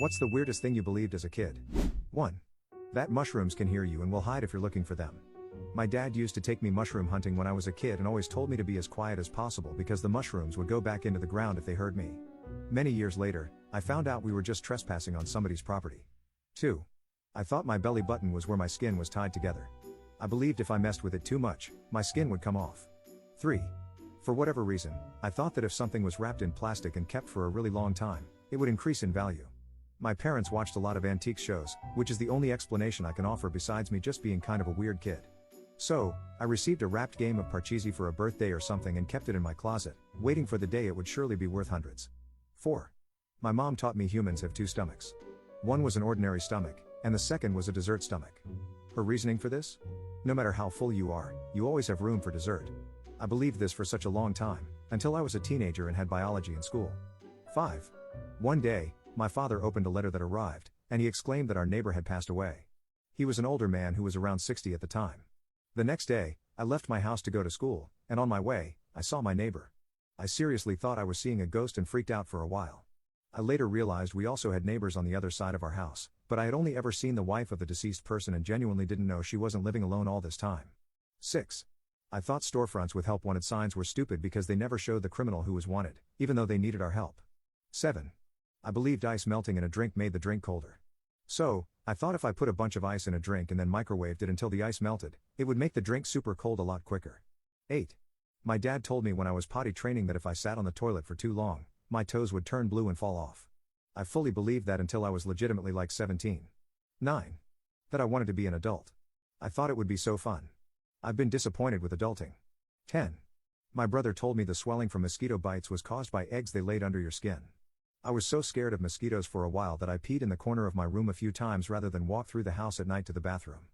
What's the weirdest thing you believed as a kid? 1. That mushrooms can hear you and will hide if you're looking for them. My dad used to take me mushroom hunting when I was a kid and always told me to be as quiet as possible because the mushrooms would go back into the ground if they heard me. Many years later, I found out we were just trespassing on somebody's property. 2. I thought my belly button was where my skin was tied together. I believed if I messed with it too much, my skin would come off. 3. For whatever reason, I thought that if something was wrapped in plastic and kept for a really long time, it would increase in value. My parents watched a lot of antique shows, which is the only explanation I can offer besides me just being kind of a weird kid. So, I received a wrapped game of Parcheesi for a birthday or something and kept it in my closet, waiting for the day it would surely be worth hundreds. 4. My mom taught me humans have two stomachs. One was an ordinary stomach, and the second was a dessert stomach. Her reasoning for this? No matter how full you are, you always have room for dessert. I believed this for such a long time, until I was a teenager and had biology in school. 5. One day, my father opened a letter that arrived, and he exclaimed that our neighbor had passed away. He was an older man who was around 60 at the time. The next day, I left my house to go to school, and on my way, I saw my neighbor. I seriously thought I was seeing a ghost and freaked out for a while. I later realized we also had neighbors on the other side of our house, but I had only ever seen the wife of the deceased person and genuinely didn't know she wasn't living alone all this time. 6. I thought storefronts with help wanted signs were stupid because they never showed the criminal who was wanted, even though they needed our help. 7. I believed ice melting in a drink made the drink colder. So, I thought if I put a bunch of ice in a drink and then microwaved it until the ice melted, it would make the drink super cold a lot quicker. 8. My dad told me when I was potty training that if I sat on the toilet for too long, my toes would turn blue and fall off. I fully believed that until I was legitimately like 17. 9. That I wanted to be an adult. I thought it would be so fun. I've been disappointed with adulting. 10. My brother told me the swelling from mosquito bites was caused by eggs they laid under your skin. I was so scared of mosquitoes for a while that I peed in the corner of my room a few times rather than walk through the house at night to the bathroom.